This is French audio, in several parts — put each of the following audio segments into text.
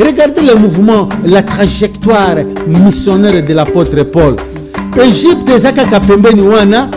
Regardez le mouvement, la trajectoire missionnaire de l'apôtre Paul. Égypte, Zaka Kapembeni Wana.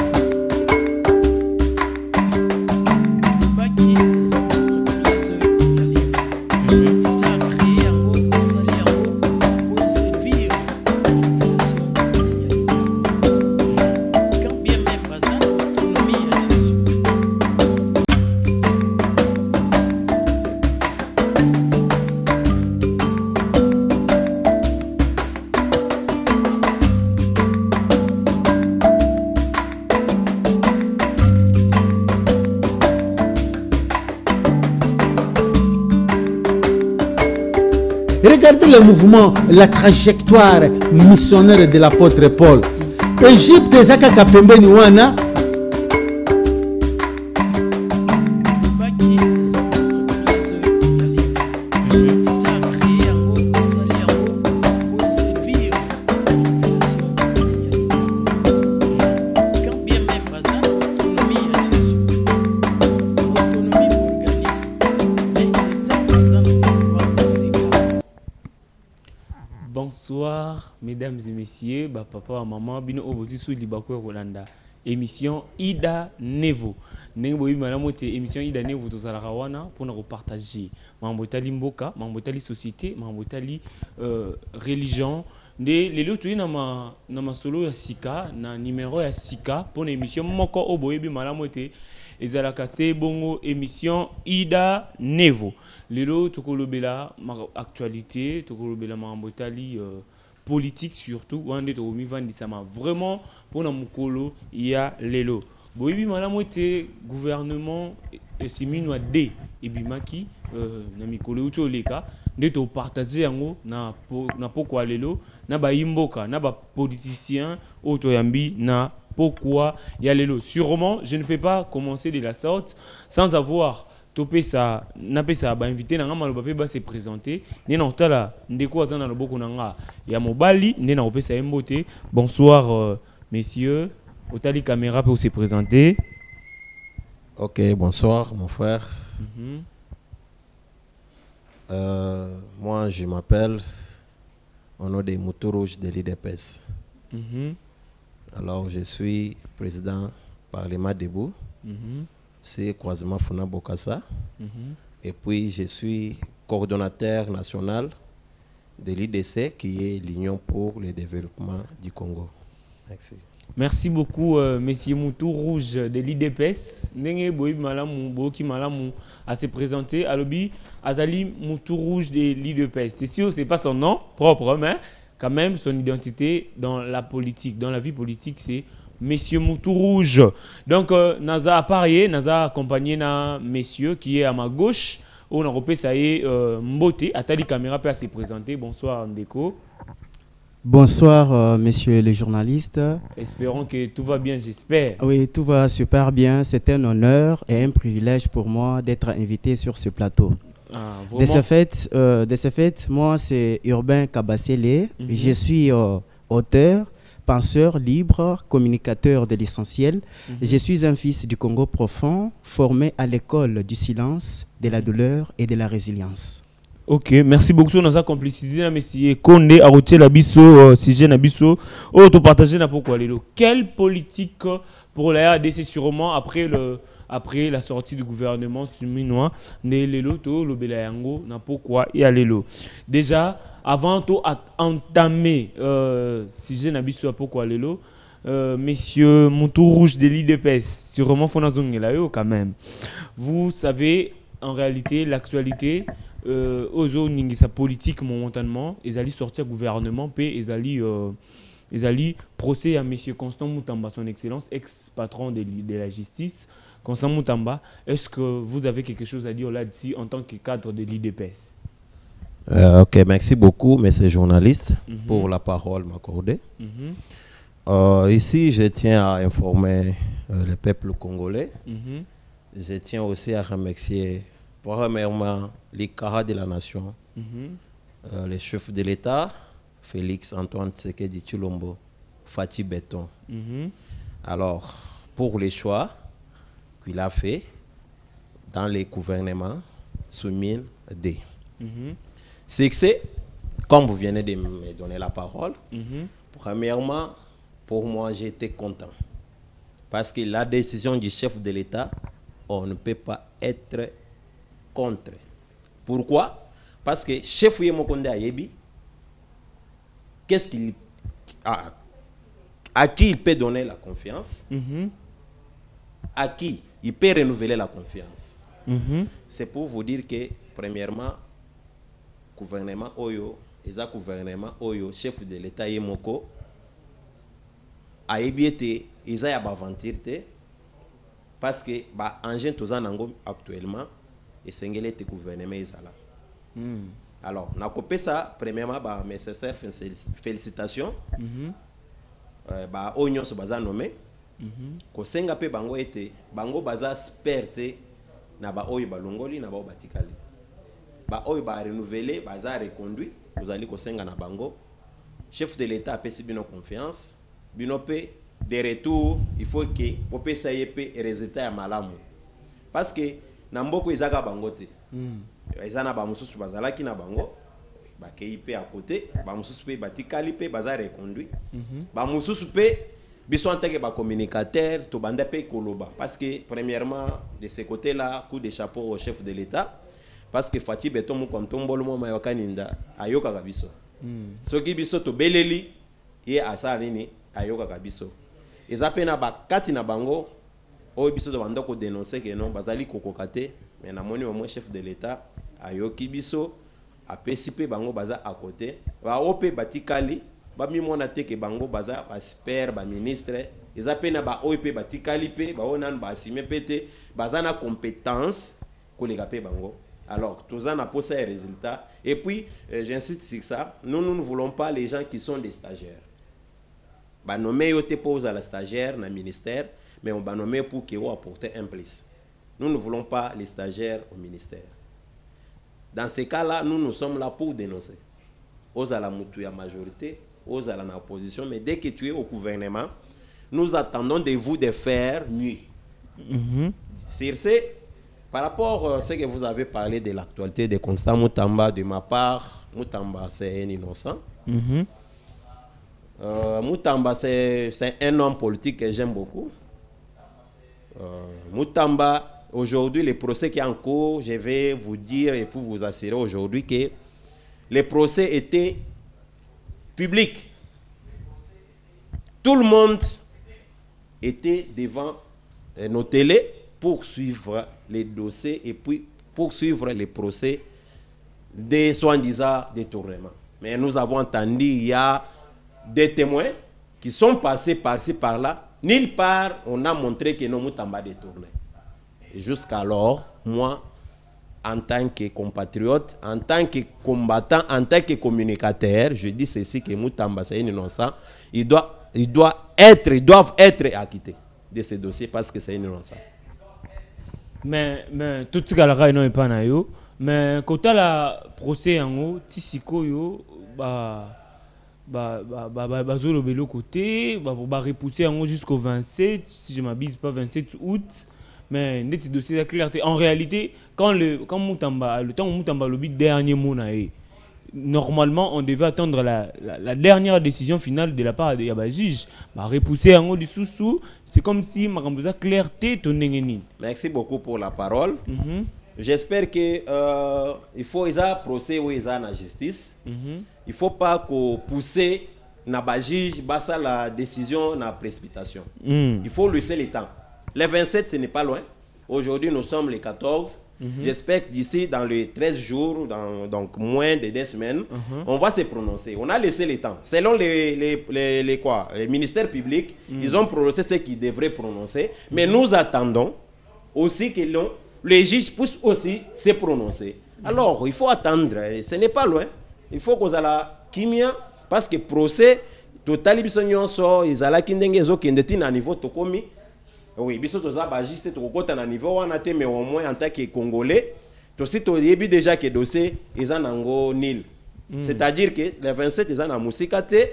Regardez le mouvement, la trajectoire missionnaire de l'apôtre Paul. Égypte, Zaka Kapembeni Wana. Bonsoir, mesdames et messieurs, papa, maman, bino obozi sou libako Rolanda. Émission Ida Nevo. Nengoyi malamote émission Ida Nevo to zala rawana pour nous partager. Mambotali mboka, mambotali société, mambotali religion. Les lots tu na ma solo ya sika, na numéro ya sika pour émission moko oboyebi malamote. Ezalaka se bongo émission Ida Nevo. Lelo tokolobela ma actualité, tokolobela ma mbotali politique surtout. Wande to mi vandi sama vraiment pour na mukolo ya lelo. Boyebi malamote gouvernement simino de ebimaki na mikolo uto leka nde to partager yango na pokwa lelo na ba imboka na ba politiciens auto yambi na pourquoi il y a les lots. Sûrement, je ne peux pas commencer de la sorte sans avoir topé ça, napé ça, invité na ngama lobapé ba se présenter. Nena otala ndeko azana loboko nanga ya mobali, nena opé ça mbote. Bonsoir messieurs, otali caméra pour se présenter. OK, bonsoir mon frère. Moi je m'appelle au nom des moutons rouges de l'IDPS. Alors, je suis président Parlement debout, c'est Croisement Funa Bokassa. Et puis, je suis coordonnateur national de l'IDC, qui est l'Union pour le développement du Congo. Merci. Merci beaucoup, Monsieur Moutou Rouge de l'IDPS. Nenge Boïb Malamou, Boki Malamou, à se présenter. Alobi, Azali Moutou Rouge de l'IDPS. C'est sûr, ce n'est pas son nom propre, mais quand même son identité dans la politique, dans la vie politique, c'est Monsieur Moutou Rouge. Donc, Naza appareillé, Naza accompagné na Messieurs qui est à ma gauche. On a repéré ça y est, Mbote, Atali Caméra peut se présenter. Bonsoir Ndeko. Bonsoir messieurs les journalistes. Espérons que tout va bien, j'espère. Oui, tout va super bien. C'est un honneur et un privilège pour moi d'être invité sur ce plateau. Ah, de ce fait, moi c'est Urbain Kabassele. Je suis auteur, penseur libre, communicateur de l'essentiel. Je suis un fils du Congo profond, formé à l'école du silence, de la douleur et de la résilience. Ok, merci beaucoup pour notre complicité. Monsieur Kondé a retiré la biso, sujet na biso. Oh, tu partages na pourquoi lelo. Quelle politique pour la RDC sûrement après la sortie du gouvernement suminois né lelo to lo belayango na pourquoi y a lelo. Déjà avant to entamer sujet na biso pourquoi lelo. Messieurs Moutou Rouge de l'IDPS, sûrement faut yo quand même. Vous savez en réalité l'actualité Ozo Ningisa politique momentanément, ils allaient sortir gouvernement, puis ils allaient procès à monsieur Constant Moutamba, son excellence, ex-patron de la justice. Constant Moutamba, est-ce que vous avez quelque chose à dire là-dessus en tant que cadre de l'IDPS? Ok, merci beaucoup, messieurs journalistes, pour la parole m'accordée. Ici, je tiens à informer le peuple congolais. Je tiens aussi à remercier premièrement les caras de la nation, les chefs de l'État, Félix Antoine Tshisekedi Tshilombo, Fatih Béton. Alors, pour les choix qu'il a fait dans les gouvernements sous 1000D. c'est que comme vous venez de me donner la parole, premièrement, pour moi, j'ai été content. Parce que la décision du chef de l'État, on ne peut pas être contre. Pourquoi? Parce que chef Yemokonde Ayebi, qu'est-ce qu'il à qui il peut donner la confiance, à qui il peut renouveler la confiance. C'est pour vous dire que, premièrement, gouvernement Oyo, chef de l'État Yemoko, Ayebi était, ils ont aventure parce que engin actuellement et sengele te gouvernement Isala. Alors, on a coupé ça, premièrement, mes sincères félicitations. Oignon se baza nommé. Ko senga pe bango ete, bango baza sperte na ba oyo balongoli na ba batikali. Ba oyo ba renouveler, baza reconduit, vous allez ko senga na bango. Chef de l'État a pesi bino confiance. Bino pe de retour, il faut que popé ça yepé résultat ya malamu. Parce que na mboko izaka bango te. Ezana ba mususu bazalaki na bango. Ba KIP à côté, ba mususu pe batikali pe baza reconduit. Ba mususu pe biso en tant que communicateur, to banda pe koloba. Parce que premièrement, de ce côté-là, coup de chapeau au chef de l'État. Parce que Fati Beton mu kontombolo mo mayokaninda ayoka kabiso. Soki biso to beleli ye asa nini ayoka kabiso. Ezapena ba kati na bango o biso to banda ko dénoncer que non bazali kokokate mais na moni au moins chef de l'État ayoki biso a pesipe bango baza à côté ba ope batikali ba mi mona te ke bango baza ba super ba ministre ezapena ba ope batikali pe ba onan ba asime pete baza na compétence kolega pe bango. Alors, tous en a posé un résultat. Et puis, j'insiste sur ça, nous ne voulons pas les gens qui sont des stagiaires. Bah, nommer yote pose à la stagiaire, dans le ministère, mais on va nommer pour qu'ils apportent un plus. Nous ne voulons pas les stagiaires au ministère. Dans ces cas-là, nous sommes là pour dénoncer. Aux à la mouture majorité, aux à la opposition, mais dès que tu es au gouvernement, nous attendons de vous de faire mieux. Circe, par rapport à ce que vous avez parlé de l'actualité de Constant Moutamba, de ma part, Moutamba c'est un innocent. Moutamba c'est un homme politique que j'aime beaucoup. Moutamba, aujourd'hui, le procès qui est en cours, je vais vous dire et pour vous assurer aujourd'hui que le procès était public. Tout le monde était devant nos télés pour suivre les dossiers et puis poursuivre les procès des soi-disant détournements. Mais nous avons entendu, il y a des témoins qui sont passés par-ci, par-là. Nulle part, on a montré que nos Moutamba détourné. Et jusqu'alors, moi, en tant que compatriote, en tant que combattant, en tant que communicateur, je dis ceci que Moutamba, c'est un innocent. Ils doivent être acquittés de ces dossiers parce que c'est un innocent. Mais tout ce que non est pas na yo, mais quand la procès en haut, tisiko yo zolo belo côté, repousser en haut jusqu'au 27, si je m'abuse pas 27 août, mais net dossier la clarté. En réalité, quand Moutamba, le temps où Moutamba le dernier mot na e, normalement on devait attendre la dernière décision finale de la part de Yaba juge. Repousser en haut du sous-sous, c'est comme si Maramboza clarté ton nengeni. Merci beaucoup pour la parole. J'espère que il faut un procès où ils ont la justice. Il faut pas qu'on pousse na juge basa la décision na précipitation. Il faut laisser le temps. Le 27 ce n'est pas loin. Aujourd'hui nous sommes les 14. J'espère que d'ici dans les 13 jours, donc moins de 2 semaines, on va se prononcer. On a laissé le temps. Selon les ministères publics, ils ont prononcé ce qu'ils devraient prononcer. Mais nous attendons aussi que les juges puissent aussi se prononcer. Alors, il faut attendre. Ce n'est pas loin. Il faut qu'on ait la kimia parce que procès, total bisognon so, ils ont la kindengezo qui est à niveau tokomi. Oui, biso toza ba juste to kokota na niveau wana te mais au moins en tant que congolais, to si to yebi déjà que dossier ils en ango nil. C'est-à-dire que les 27 ils en a musika te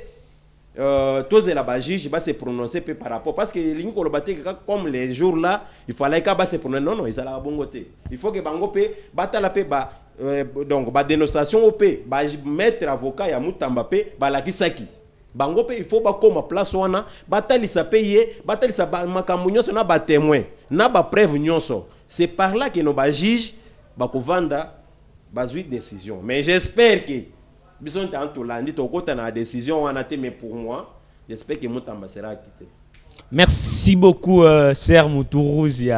tous la ba juge va se prononcer par rapport parce que lingi ko lobate comme les jours là, il fallait que ba se prononcer non ils ala bongo te. Il faut que bango pe batala pe ba donc ba dénonciation OP ba maître avocat ya Mutamba pe ba la kisaki bango pe il faut ba koma place wana batalisa payer batalisa makambo nyonso na ba témoin na ba preuve nyonso. C'est par là que nos ba juge ba kovanda ba zui décision. Mais j'espère que bison tanto landi to kota na décision wana te, mais pour moi j'espère que Mutamba sera acquitté. Merci beaucoup, cher Moutou-Rouge et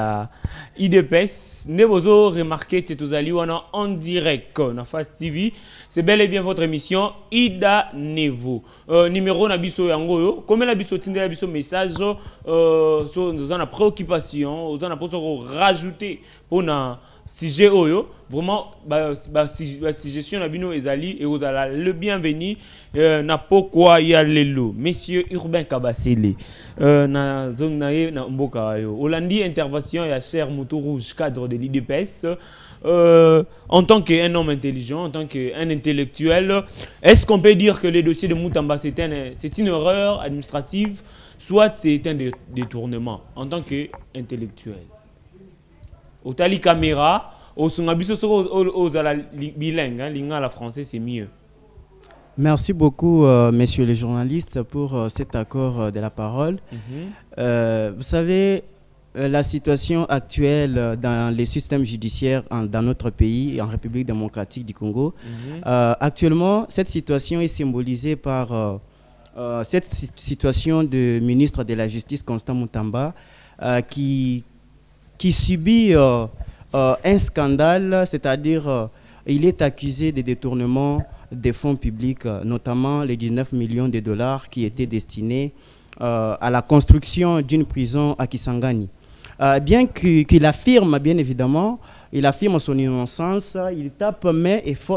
IDPS. Nous avons remarqué que vous allez en direct dans Fast TV. C'est bel et bien votre émission Ida Nevo. Numéro Nabiso Yangoyo. Comme Nabiso Tinde Nabiso message, nous avons préoccupation, nous avons rajouter pour un sujet oyo. Vraiment, si gestion Nabino Ezali et vous allez le bienvenu. Na pourquoi y a l'élo. Monsieur Urbain Kabassele. Na zone na mboka yo. Olandi intervention ya cher Moutou-Rouge, cadre de l'IDPS. En tant qu'un homme intelligent, en tant qu'un intellectuel, est-ce qu'on peut dire que le dossier de Moutamba c'est une erreur administrative, soit c'est un détournement en tant qu'intellectuel? Au tali caméra, au sungabiso aux bilingue, l'inga la français c'est mieux. Merci beaucoup, messieurs les journalistes, pour cet accord de la parole. Vous savez, la situation actuelle dans les systèmes judiciaires dans notre pays, en République démocratique du Congo, actuellement, cette situation est symbolisée par cette situation de ministre de la Justice, Constant Mutamba, qui subit un scandale, c'est-à-dire il est accusé de détournement des fonds publics, notamment les 19 millions de dollars qui étaient destinés à la construction d'une prison à Kisangani. Bien qu'il affirme, bien évidemment, il affirme son innocence, il tape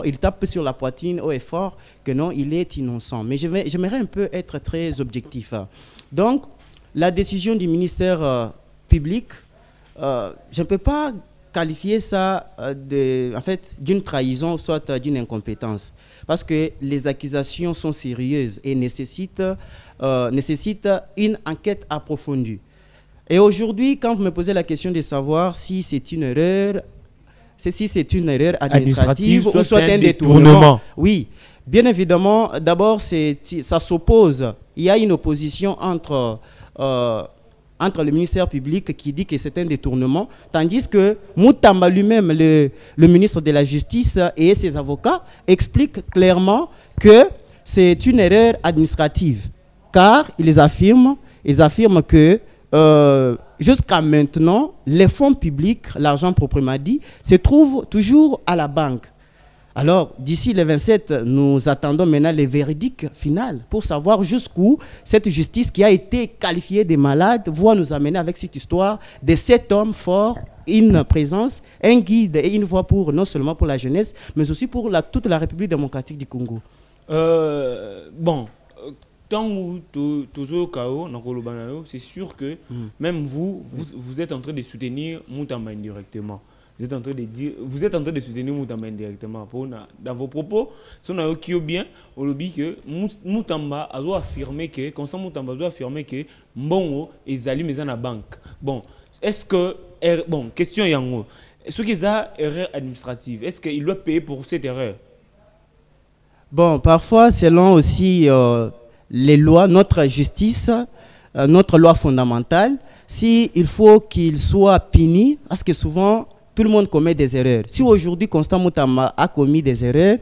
il tape sur la poitrine haut et fort que non, il est innocent. Mais j'aimerais un peu être très objectif. Donc, la décision du ministère public, je ne peux pas qualifier ça d'une trahison, soit d'une incompétence. Parce que les accusations sont sérieuses et nécessitent une enquête approfondie. Et aujourd'hui, quand vous me posez la question de savoir si c'est une erreur, administrative ou soit un détournement. Oui, bien évidemment, d'abord, ça s'oppose. Il y a une opposition entre le ministère public qui dit que c'est un détournement, tandis que Mutamba lui-même, le ministre de la Justice et ses avocats, expliquent clairement que c'est une erreur administrative. Car ils affirment que jusqu'à maintenant, les fonds publics, l'argent proprement dit, se trouvent toujours à la banque. Alors, d'ici le 27, nous attendons maintenant le verdict final pour savoir jusqu'où cette justice qui a été qualifiée de malade va nous amener avec cette histoire de 7 hommes forts, une présence, un guide et une voix non seulement pour la jeunesse, mais aussi pour toute la République démocratique du Congo. Bon, tant que c'est sûr que même vous êtes en train de soutenir Mutamba indirectement. Vous êtes en train de soutenir Mutamba indirectement. Dans vos propos, si on a bien, on dit que Mutamba a affirmé que, Constant Mutamba a affirmé que Mbongo est allé dans la banque. Bon, est-ce que, bon, question yango, est-ce qu'il y a une erreur administrative? Est-ce qu'il doit payer pour cette erreur? Bon, parfois, selon aussi les lois, notre justice, notre loi fondamentale, il faut qu'il soit puni, parce que souvent, tout le monde commet des erreurs. Si aujourd'hui Constant Mutamba a commis des erreurs,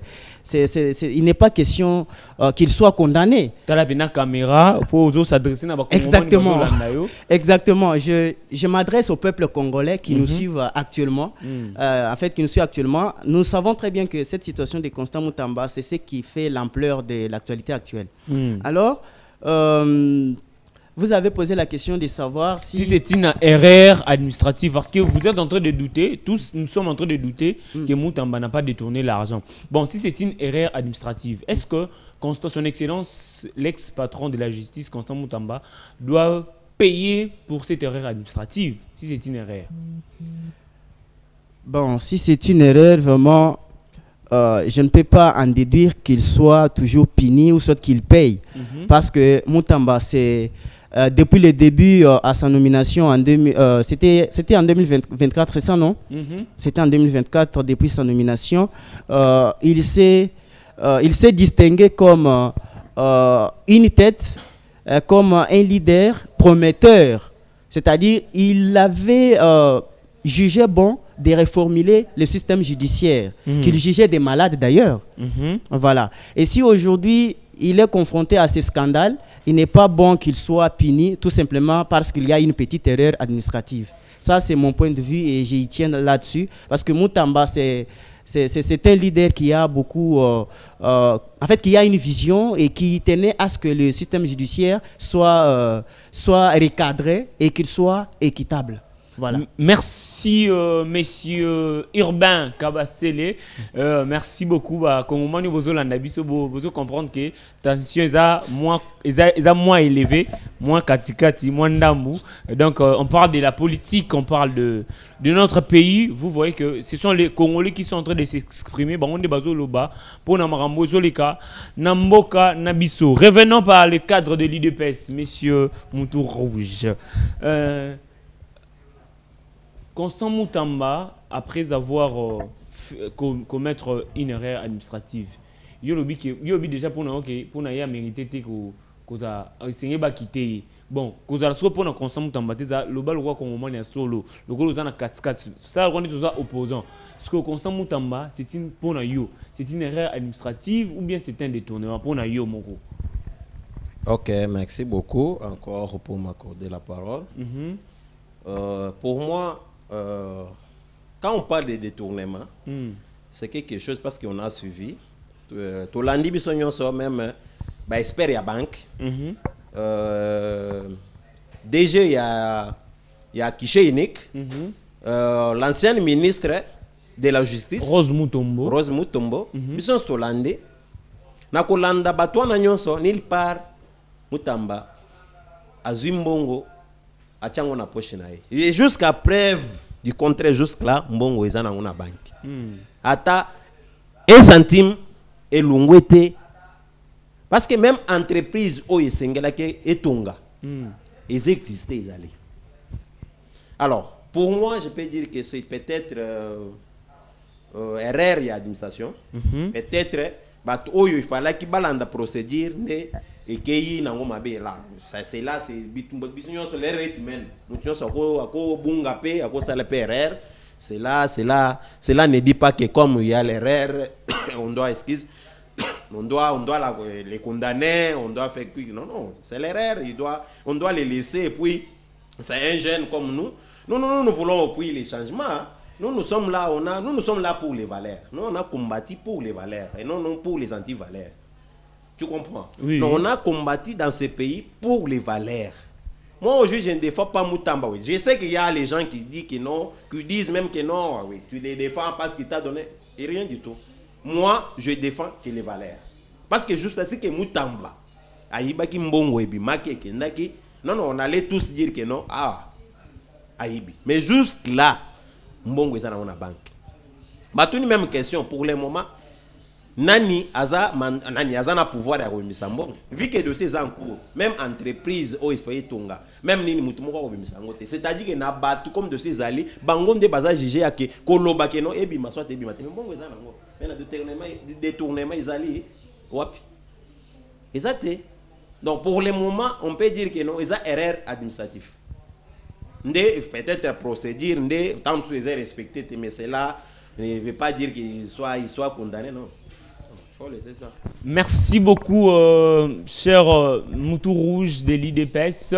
il n'est pas question qu'il soit condamné. Exactement. Exactement. Je m'adresse au peuple congolais qui nous suivent actuellement. Nous savons très bien que cette situation de Constant Mutamba, c'est ce qui fait l'ampleur de l'actualité actuelle. Alors, vous avez posé la question de savoir si c'est une erreur administrative, parce que vous êtes en train de douter, tous nous sommes en train de douter que Mutamba n'a pas détourné l'argent. Bon, si c'est une erreur administrative, est-ce que son Excellence, l'ex-patron de la justice, Constant Mutamba, doit payer pour cette erreur administrative, si c'est une erreur? Bon, si c'est une erreur, vraiment, je ne peux pas en déduire qu'il soit toujours puni ou soit qu'il paye. Parce que Mutamba, c'est depuis le début à sa nomination, c'était en 2024, c'est ça, non? C'était en 2024, depuis sa nomination. Il s'est distingué comme une tête, comme un leader prometteur. C'est-à-dire, il avait jugé bon de réformuler le système judiciaire, qu'il jugeait des malades d'ailleurs. Voilà. Et si aujourd'hui, il est confronté à ce scandale, il n'est pas bon qu'il soit puni tout simplement parce qu'il y a une petite erreur administrative. Ça, c'est mon point de vue et j'y tiens là-dessus. Parce que Moutamba, c'est un leader qui a beaucoup... en fait, qui a une vision et qui tenait à ce que le système judiciaire soit recadré et qu'il soit équitable. Voilà. Merci, monsieur Urbain Kabasele. Merci beaucoup. Comme moment vous avez comprendre que la tension est moins élevée, moins katikati, moins ndamou. Donc, on parle de la politique, on parle de notre pays. Vous voyez que ce sont les Congolais qui sont en train de s'exprimer. On est basé là-bas pour Namarambo, Zoleka, Namboka, Nabiso. Revenons par le cadre de l'IDPS, monsieur Moutou Rouge. Constant Moutamba, après avoir commettre une erreur administrative, il y a déjà pour nous mérité que enseigner ba quitter. Bon, cause à soit pour Constant Moutamba, le bal roi comme moment est solo, le gros dans 4-4, ça on est tous opposants. Ce que Constant Moutamba, c'est une pour nous, c'est une erreur administrative ou bien c'est un détournement pour nous mon gros. Ok, merci beaucoup encore pour m'accorder la parole. Pour moi, quand on parle de détournement, c'est quelque chose parce qu'on a suivi. Tolandi bisognon so même espère ya banque. DG il y a Kiché Unique. L'ancienne ministre de la justice Rose Mutombo. Bison Tolandi. Na kolanda batwana nyonso nil part Mutamba Azimbongo Achango na poche na ye. Et jusqu'à preuve du contraire, jusque-là, Mbongo est dans une banque. Ata un centime et l'ungwete. Parce que même entreprise où il s'engage et tonga, ils existent, ils allaient. Alors, pour moi, je peux dire que c'est peut-être erreur de l'administration. Peut-être, il fallait qu'il balance la procédure. Et qui là c'est là c'est les rythmes c'est là ne dit pas que comme il y a l'erreur on doit excuse on doit les condamner, on doit faire non c'est l'erreur, on doit les laisser et puis c'est un jeune comme nous voulons puis les changements. Nous sommes là nous sommes là pour les valeurs, nous on a combattu pour les valeurs et non pour les anti-valeurs. Tu comprends? Oui. Donc, on a combattu dans ce pays pour les valeurs. Moi, aujourd'hui, je ne défends pas Moutamba. Oui. Je sais qu'il y a les gens qui disent que non, qui disent même que non, oui, tu les défends parce qu'il t'a donné. Et rien du tout. Moi, je défends que les valeurs. Parce que juste ainsi que Moutamba, Aïbaki Mbongo et Bimaki, non, on allait tous dire que non, Aïbi. Mais juste là, Mbongo est dans la banque. Bah, tout une même question pour le moment. Nani aza na pouvoir ya komisa mbongo vu que dossier za en cours même entreprise o isfoye tonga même nini mutu moko komisa ngote c'est-à-dire que na batu comme dossier zali bango nde baza juger yake koloba ke no ebi maswa te ebi mateme mbongo eza nango mais na détournement izali wapi exacté. Donc pour le moment on peut dire que non eza erreur administrative nde peut-être procédure nde tant sous les respecté mais cela ne veut pas dire qu'il soit condamné non. Ça. Merci beaucoup, cher Moutou Rouge de l'IDPS.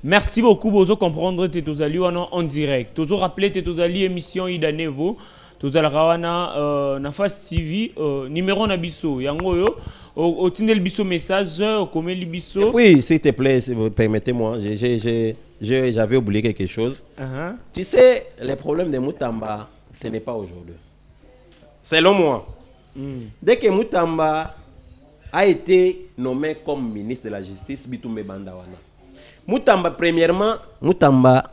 Merci beaucoup, Bozo comprendre Tétozali en direct. Tozo rappeler Tétozali émission Ida Nevo. Tozala Rawana Nafas TV numéro Nabiso. Yango au Tindel Biso message au Komeli Biso. Oui, s'il te plaît, permettez-moi. J'avais oublié quelque chose. Tu sais, les problèmes de Moutamba, ce n'est pas aujourd'hui. Selon moi. Dès que Moutamba a été nommé comme ministre de la Justice, Bitoumbe Bandawana. Moutamba, premièrement, Moutamba,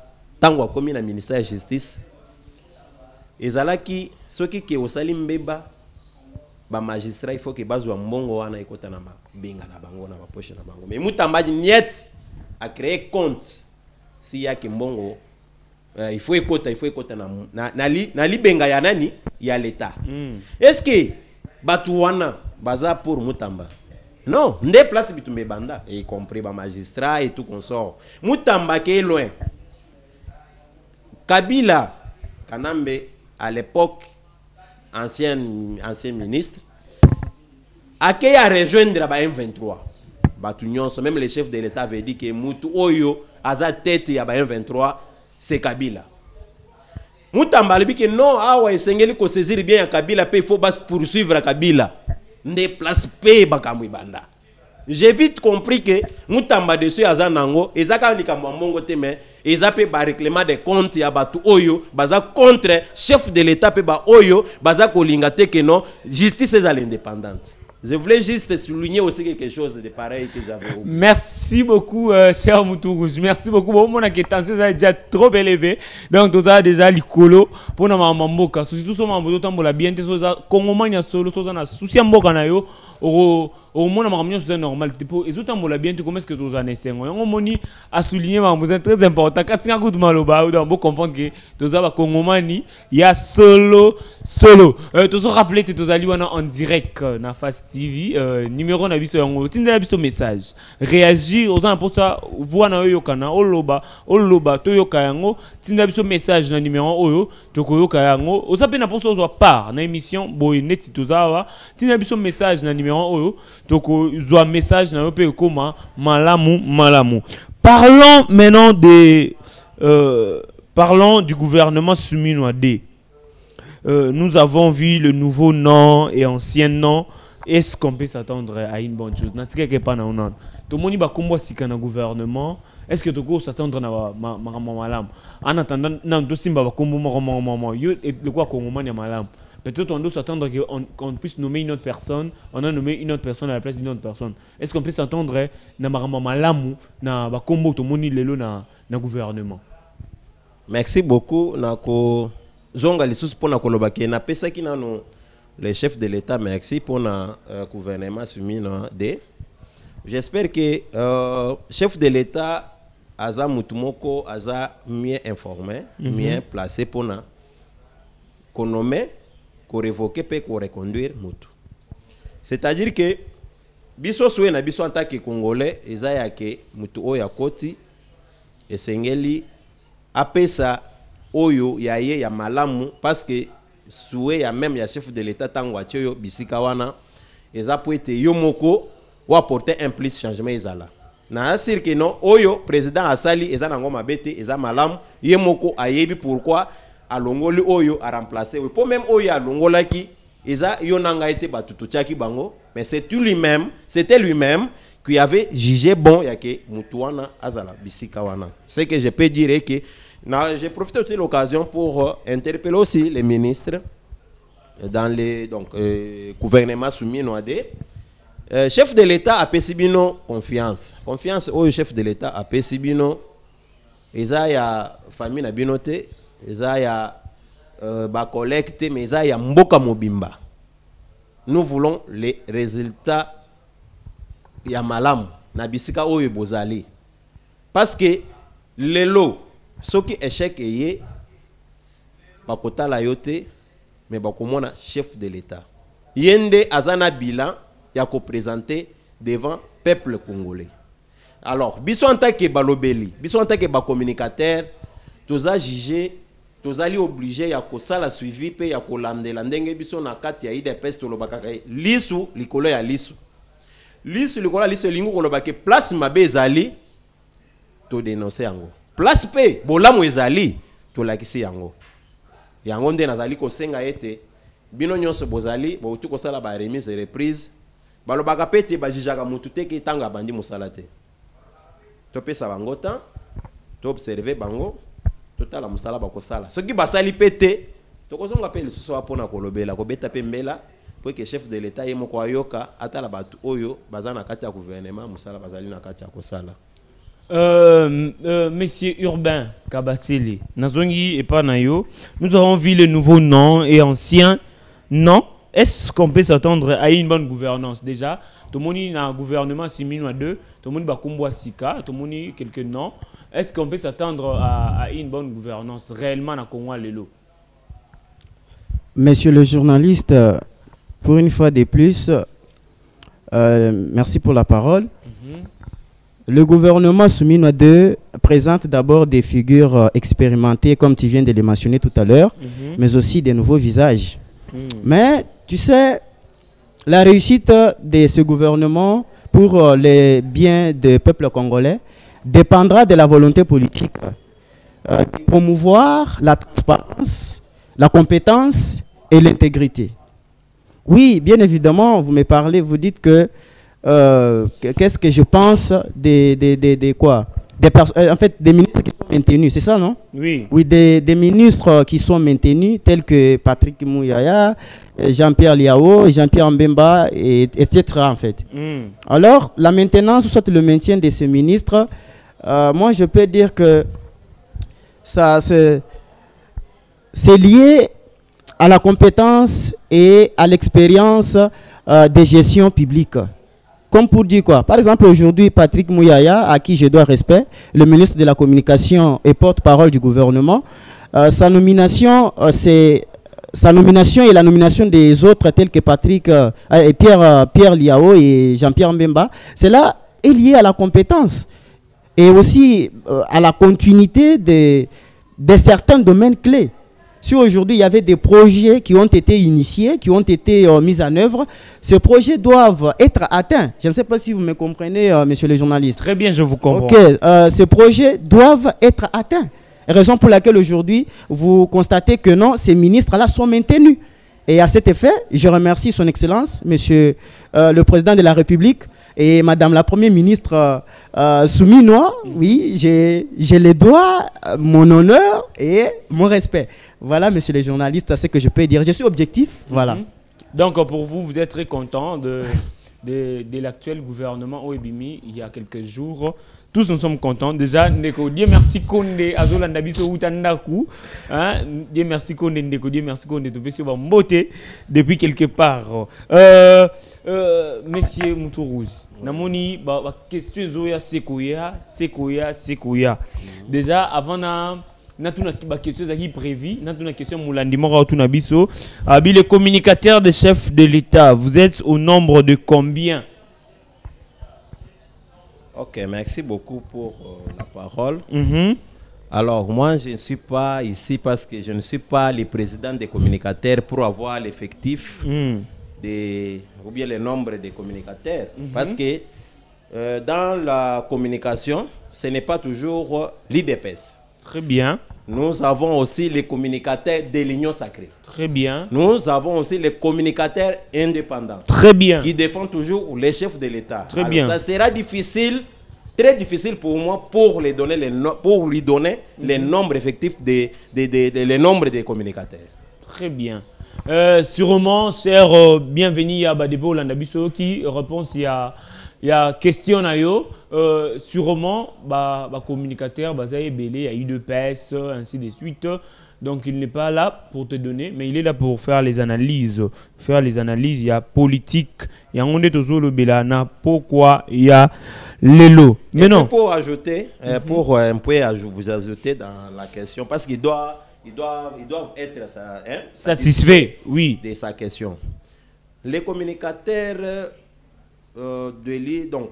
tango comme le ministère de la Justice, ezalaki soki ke osali mbeba ba magistrat il faut que bazwa mbongo wana ekota na benga na bango na poche na bango. Mais Moutamba niet à créer compte s'il y a Kimbongo il faut écouter na libenga ya nani ya l'état est-ce que batuwana baza pour Mutamba non ndé place bitumbe banda y compris ba magistrat et tout consort Mutamba qui est loin Kabila Kanambe à l'époque ancien ministre a rejoindre ba M23 même le chef de l'état avait dit que Mutu Oyo aza tête ya ba M23 c'est Kabila Mutamba le que non awa esengeli ko saisir bien ya Kabila pe il faut poursuivre Kabila ndé place pe bakamwi banda. J'ai vite compris que Mutamba dessus aza nango ezaka likambo mongo te mais ezape ba réclamer des comptes ya batu oyo baza contre chef de l'état pe ba oyo baza kolinga te que non justice est indépendante. Je voulais juste souligner aussi quelque chose de pareil que j'avais oublié. Merci beaucoup, cher Moutourouge. Merci beaucoup. Bon, mon inquiétance est déjà trop élevé. Donc, tout ça déjà l'icolo pour nous mamboka. Surtout sur mambo, d'autant pour la bien, tout ça. Congomania solo, tout ça na souci mboka na yo. Au moins, c'est normal. Et tout le monde bien, comment est-ce que tu as essayé? On a souligné, c'est très important. Quand tu as écouté Maloba, on peut comprendre que tu as Congomani, il y a solo. Tu as rappelé que tu as en direct na Fast TV, numéro na biso yango. Tu as un message. Réagir aux gens pour ça, voir na yo kana, oloba, to yo kayango. Tu as un message na numéro oyo, to yo kayango. Aux appels na pour ça, part na émission, boy net tu as un message na numéro oyo. Donc, il un message dans le comment malamu. Parlons maintenant parlons du gouvernement Suminoadé. Nous avons vu le nouveau nom et ancien nom. Est-ce qu'on peut s'attendre à une bonne chose? Tout le monde va combattre si un gouvernement. Est-ce que tu peux s'attendre à malam? En attendant, non, tout simba va combattre le quoi Congomani malam. Peut-être on doit s'attendre qu'on puisse nommer une autre personne. On a nommé une autre personne à la place d'une autre personne. Est-ce qu'on peut s'attendre na malamu na ba combo to moni lelo na gouvernement? Merci beaucoup nako zonga lisusu pona kolobaki na pesa ki nano le chef de l'état merci pour na gouvernement Sumino de. J'espère que chef de l'état aza mutumoko aza mieux informé, mieux placé pour na nommer qu'on révoquer et qu'on reconduire mutu. C'est-à-dire que biso soué na biso en tant que Congolais ezaya ke mutu oya koti esengeli apesa oyo ya ye ya malamu parce que soué ya même ya chef de l'état tango atyo bisika wana eza po ete yo moko ou apporter un plus changement ezala. Na asir que non oyo président asali eza nango mabete eza malamu ye moko ayebi pourquoi alongoli oyo a remplacé pour même oyo alongola ki eza yonanga été batutuchaki bango mais c'était lui-même qui avait jugé bon yake mutuana azala bisika wana. C'est que je peux dire que j'ai profité de l'occasion pour interpeller aussi les ministres dans les gouvernement soumis noadé. Chef de l'État a pesibino confiance au chef de l'État a pesibino eza ya famille na binote eza ya ba collecte mais eza ya mboka mobimba. Nous voulons les résultats ya malamu na bisika oyo bozali parce que lelo soki échec eye bakota la yote mais bakomona chef de l'État yende azana bilan ya ko présenter devant peuple congolais. Alors biso en tant que balobeli biso en tant que ba communicateur toza jugé tozali obligé ya ko sala suivi pe ya ko landela ndenge biso na kati ya IDPS to lobaka lisu likolo ya lisu likolo ya lisu lingo ko lobaka place mabe ezali to dénoncer yango place pe bolamu ezali to lakisi yango nde nazali ko senga ete bino nyonso bozali bo tu ko sala ba remise et reprise balobaka pete ba jijaka mutu te ke tanga bandi musala te to pesa bango temps to observer bango totala musala bakosala soki basali pete tokozonga pe lisusu apona kolobela kobeta pe mbela po que chef de l'état ye moko ayoka atala batu oyo bazana kati ya gouvernement musala bazali na kati ya kosala. Monsieur Urbain Kabasele Nazongi et pas nayo, nous avons vu le nouveau nom et ancien nom. est-ce qu'on peut s'attendre à une bonne gouvernance? Déjà, tout le monde est dans un gouvernement 6 tout le monde va combo Sika, tout le monde est quelques noms. Est-ce qu'on peut s'attendre à une bonne gouvernance réellement dans Congo Lelo? Monsieur le journaliste, pour une fois de plus, merci pour la parole. Le gouvernement Souminois 2 présente d'abord des figures expérimentées, comme tu viens de les mentionner tout à l'heure, mais aussi des nouveaux visages. Mais tu sais, la réussite de ce gouvernement pour les biens du peuple congolais dépendra de la volonté politique de promouvoir la transparence, la compétence et l'intégrité. Oui, bien évidemment, vous me parlez, vous dites que qu'est-ce que je pense quoi? En fait, des ministres qui sont maintenus, c'est ça, non? Oui. Oui, des ministres qui sont maintenus, tels que Patrick Mouyaya, Jean-Pierre Liao, Jean-Pierre Mbemba, etc. en fait. Alors, la maintenance, ou soit le maintien de ces ministres, moi, je peux dire que ça, c'est lié à la compétence et à l'expérience de gestion publique. Comme pour dire quoi? Par exemple, aujourd'hui, Patrick Mouyaya, à qui je dois respect, le ministre de la Communication et porte-parole du gouvernement, sa nomination et la nomination des autres tels que Pierre Liao et Jean-Pierre Mbemba, cela est lié à la compétence et aussi à la continuité de certains domaines clés. Si aujourd'hui il y avait des projets qui ont été initiés, qui ont été mis en œuvre, ces projets doivent être atteints. Je ne sais pas si vous me comprenez, monsieur le journaliste. Très bien, je vous comprends. Ok, ces projets doivent être atteints. Raison pour laquelle aujourd'hui, vous constatez que non, ces ministres-là sont maintenus. Et à cet effet, je remercie son Excellence, monsieur le Président de la République et madame la Première ministre Souminois. Oui, je les dois mon honneur et mon respect. Voilà, monsieur le journaliste, c'est ce que je peux dire. Je suis objectif, voilà. Donc, pour vous, vous êtes très content de l'actuel gouvernement Oebimi il y a quelques jours. Tous nous sommes contents. Déjà, Ndeko, Dieu merci Konde, Azolanda Biso Utandaku. Dieu merci Konde, Ndeko, Dieu merci Konde, Topesio Bambote, depuis quelque part. Monsieur Moutou-Rouge, Namoni, question Zoya Sekoya. Déjà, avant na question qui prévu, na question Moulandimora Otuna Biso, le communicateur des chefs de l'État, vous êtes au nombre de combien? Ok, merci beaucoup pour la parole. Alors, moi, je ne suis pas ici parce que je ne suis pas le président des communicateurs pour avoir l'effectif ou bien le nombre de communicateurs. Parce que dans la communication, ce n'est pas toujours l'IDPS. Très bien. Nous avons aussi les communicateurs de l'Union sacrée. Très bien. Nous avons aussi les communicateurs indépendants. Très bien. Qui défendent toujours les chefs de l'État. Très bien. Ça sera difficile, très difficile pour moi pour lui donner les nombres effectifs les nombres des communicateurs. Très bien. Sûrement, cher bienvenue à Badebo Landabiso qui répond il y a question na yo sûrement communicateur basaye belé il y a eu de PS ainsi de suite, donc il n'est pas là pour te donner mais il est là pour faire les analyses il y a politique il y a on est toujours le belana pourquoi il y a l'élo mais non pour ajouter pour un peu vous ajouter dans la question parce qu'ils doivent être satisfaits oui de sa question. Les communicateurs donc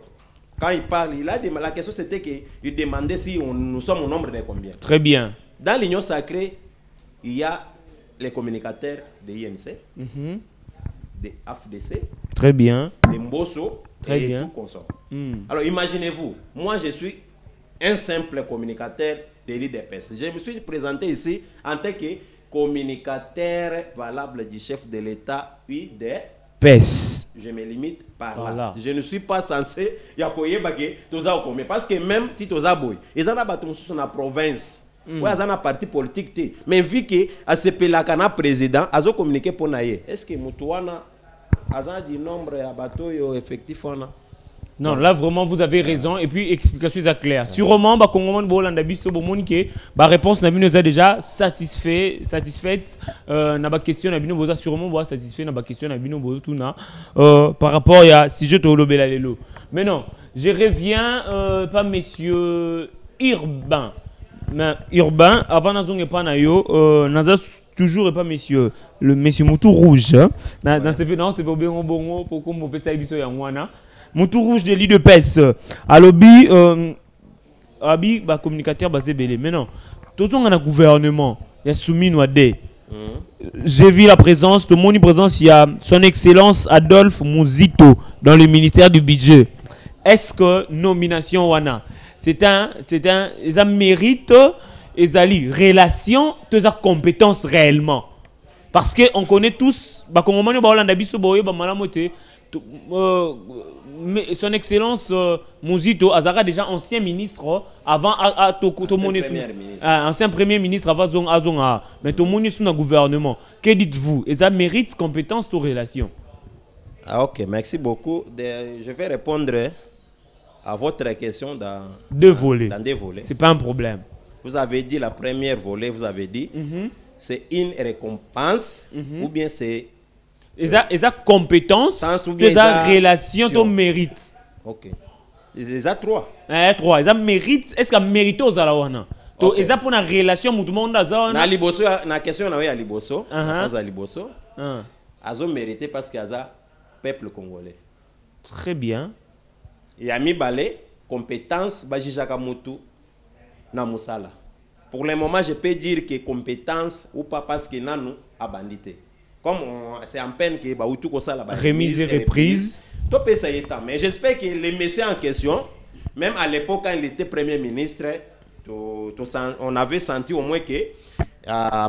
quand il parle, la question c'était qu'il demandait si nous sommes au nombre de combien. Très bien. Dans l'Union sacrée, il y a les communicateurs de INC, de AFDC, très bien, de Mbosso très et bien. tout consort. Alors imaginez-vous, moi je suis un simple communicateur de l'IDPS. Je me suis présenté ici en tant que communicateur valable du chef de l'État puis des PES. Je me limite par là. Voilà. Je ne suis pas censé parce que même si tu as boy, ils ont dans la province. Oui, ils ont un parti politique. Mais vu que à ce pelakana président, ils ont communiqué pour naïe. Est-ce que Moutouana a dit nombre à bateau effectif? Non, là vraiment vous avez raison et puis explication est claire. Sûrement ba Congolais bolanda biso bomoni que ba réponse na bino est déjà satisfaite na ba question na bino boza sûrement boza satisfait na ba question na bino boza tout na par rapport à si je te lobela lelo. Mais non, je reviens pas monsieur Urbain. Mais Urbain avant nazonge pas na yo naza toujours et pas monsieur le monsieur Moutou Rouge dans ce non c'est pas bien bongo pour comme on peut ça biso ya ngwana. Moutou Rouge de l'IDPS. À lobby, abi ba communicateur basé belé. Mais non, tout le monde a un gouvernement. Il y a soumis Nouadé. J'ai vu la présence, de mon présence, il y a son excellence Adolphe Mouzito dans le ministère du budget. Est-ce que nomination wana, c'est un mérite, ezali relation, tes compétences réellement. Parce que on connaît tous, ba Congolais ba Hollande biso boye ba malamote. Son excellence Mouzito Azara déjà ancien ministre avant ancien premier ministre avant Azonga mais tout le monde est sous le gouvernement. Que dites-vous? Et ça mérite compétence de relation? Ah ok, merci beaucoup. Je vais répondre à votre question dans deux volets. C'est pas un problème. Vous avez dit la première volet, vous avez dit c'est une récompense ou bien c'est et ça compétence, et ça relation, ton mérite. Ok. Et ça trois. Trois. Et ça mérite. Est-ce que mérite aux alawana? Et ça pour la relation, tout le monde a ça. Na liboso, na question na ya liboso, na phase à liboso. Azo mérité parce qu'il y a ça peuple congolais. Très bien. Et a mis balé compétence bajijaka mutu na musala. Pour le moment, je peux dire que compétence ou pas parce que nanu a bandité. Comme c'est en peine que Baoutou Kosa la remise et reprise. Mais j'espère que les messieurs en question, même à l'époque quand il était premier ministre, on avait senti au moins que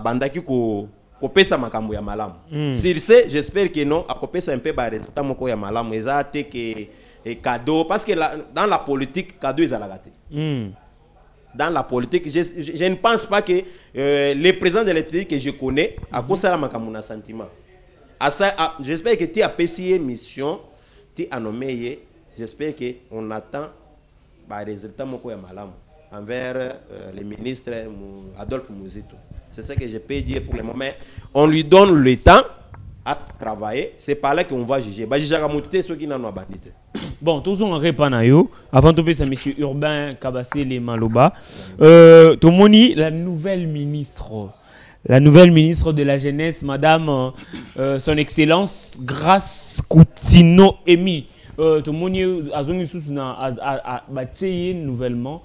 Bandaki ko pesa makambo ya malam. S'il sait, j'espère que non, a pesa un peu ba résultat moko ya malam, ezate que cadeau parce que dans la politique cadeau ils a la gâté. Dans la politique, je ne pense pas que les présidents de la République que je connais à cause de la makamuna sentiment. J'espère que tu as PCA mission, tu as nommé. J'espère que on attend des résultats envers le ministre Adolphe Mouzito. C'est ce que je peux dire pour le moment. On lui donne le temps à travailler. C'est par là qu'on va juger. Ceux qui n'en ont pas bandité. Bon, tous on répond avant de passer à monsieur Urbain Kabassé les Maloba. Tomoni, la nouvelle ministre de la jeunesse, madame son excellence Grace Coutinho Emi. Tomoni azongi sous na bâti nouvellement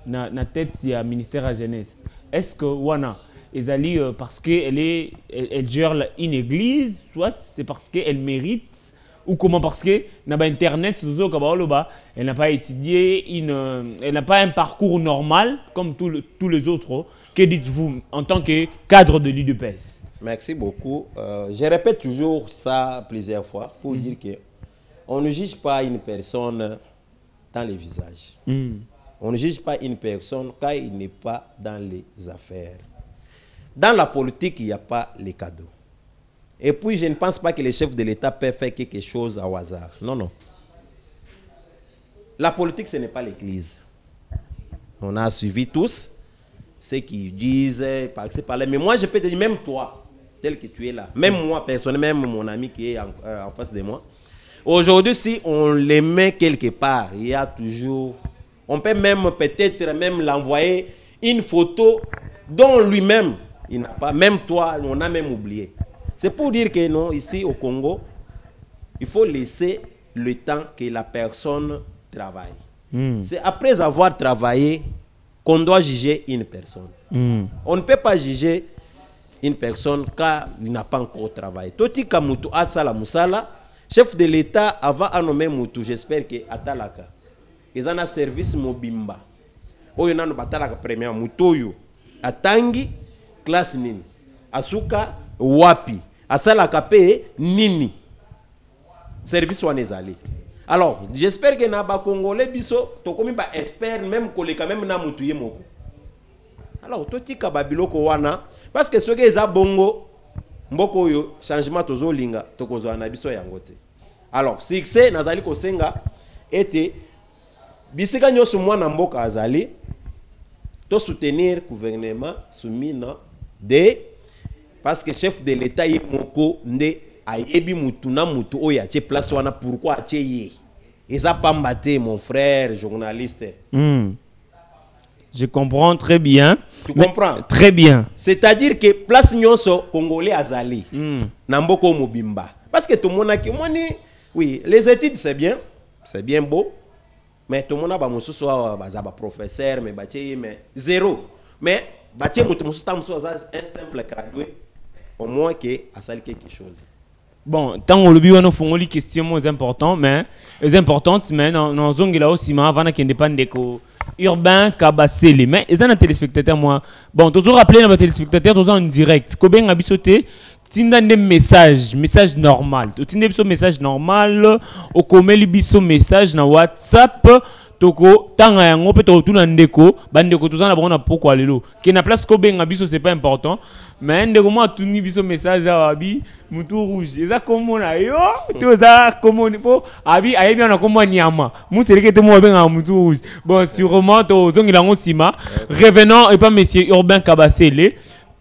na tête du ministère de la jeunesse. Est-ce que wana ezali parce que elle gère une église, soit c'est parce qu'elle mérite ou comment parce que na ba internet elle n'a pas étudié elle n'a pas un parcours normal comme tous les autres. Que dites-vous en tant que cadre de l'IDPS? Merci beaucoup. Je répète toujours ça plusieurs fois pour dire que on ne juge pas une personne dans les visages. On ne juge pas une personne quand il n'est pas dans les affaires. Dans la politique, il n'y a pas les cadeaux. Et puis, je ne pense pas que les chefs de l'État peuvent faire quelque chose au hasard. Non, non. La politique, ce n'est pas l'église. On a suivi tous ceux qui disent, mais moi, je peux te dire, même toi, tel que tu es là, même moi, personnellement, même mon ami qui est en face de moi, aujourd'hui, si on les met quelque part, il y a toujours... On peut même peut-être même l'envoyer une photo dont lui-même, il n'a pas, même toi, on a même oublié. C'est pour dire que non, ici au Congo, il faut laisser le temps que la personne travaille. C'est après avoir travaillé qu'on doit juger une personne. On ne peut pas juger une personne car il n'a pas encore travaillé. Toti Kamutu Atsala Moussala, chef de l'État, avant de nommer Moutou, j'espère que Atalaka. Ils ont un service mobimba. Oyo nano batalaka premier Moutoyo. Atangi classe nini. Asuka wapi. Asala kape nini. Service wanezali. Alors, j'espère que na ba Congolais biso tokomi ba expert même koleka même na mutuye moko. Alors, totika babiloko wana parce que ceux qui eza bongo mboko yo changement tozo linga tokozwa na biso yango te. Alors, succès nazali kosenga ete bisika nyonso mwana mboka azali to soutenir gouvernement soumina de parce que chef de l'état ye moko nde ayebi mutu na mutu oyo atie place wana pourquoi atie ye eza pamba te mon frère journaliste. Je comprends très bien. Tu comprends? Très bien. C'est-à-dire que place nyonso congolais azali na mboko mobimba parce que tout le monde a oui les études c'est bien beau mais tout le monde a ba professeur mais batie mais zéro mais batie mutu musu un simple gradué au moins que asali quelque chose. Bon, tant que le on a les questions importantes, mais non zongela aussi ma avant qu'il dépend de Urbain Kabasele, mais ils ont un téléspectateur moi. Bon, toujours rappeler nos téléspectateurs toujours en direct. Combien a bisoté tinda des message normal. Tu tinda biso message normal, au komeli biso message na WhatsApp. Toko tanga yango pe to tuna ndeko bandeko tozana bona pourquoi lelo ke na place ko benga biso c'est pas important mais ndeko moi tuni biso message abi mutu rouge eza komo na yo toza komo po abi ayebi na komo nyama museleke te mo benga mutu rouge bon sûrement to zongila ngo sima revenant et pas monsieur Urbain Kabasele.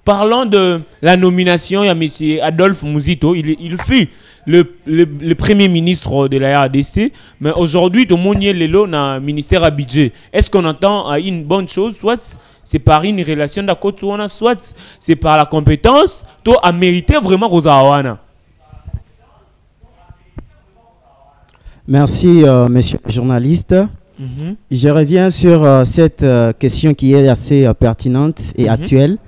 Parlons de la nomination, il y a M. Adolphe Muzito, il fut le premier ministre de la RDC, mais aujourd'hui, tout le monde est le ministère à budget. Est-ce qu'on entend une bonne chose, soit c'est par une relation d'accord, soit c'est par la compétence, tout a mérité vraiment Rosawana. Merci, monsieur le journaliste. Je reviens sur cette question qui est assez pertinente et actuelle.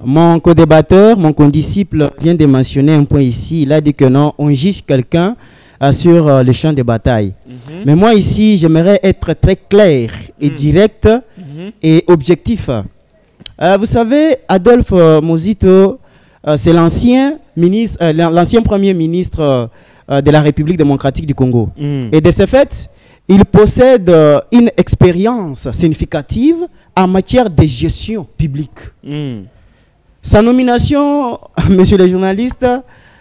Mon co-débatteur, mon condisciple vient de mentionner un point ici. Il a dit que non, on juge quelqu'un sur le champ de bataille. Mais moi ici, j'aimerais être très clair et direct et objectif. Vous savez, Adolphe Muzito, c'est l'ancien premier ministre de la République démocratique du Congo. Et de ce fait, il possède une expérience significative en matière de gestion publique. Sa nomination, monsieur le journaliste,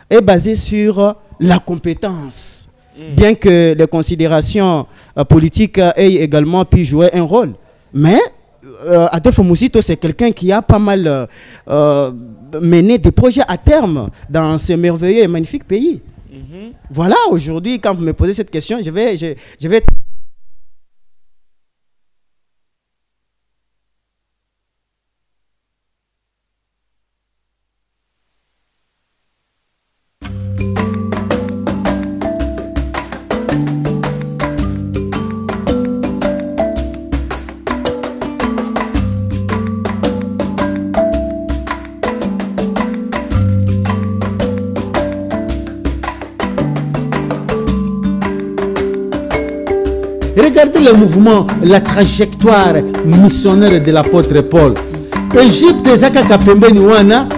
est basée sur la compétence. Bien que les considérations politiques aient également pu jouer un rôle. Mais Adolphe Muzito, c'est quelqu'un qui a pas mal mené des projets à terme dans ce merveilleux et magnifique pays. Voilà, aujourd'hui, quand vous me posez cette question, je vais Regardez le mouvement, la trajectoire missionnaire de l'apôtre Paul. Égypte, Zaka Kapembe Niwana,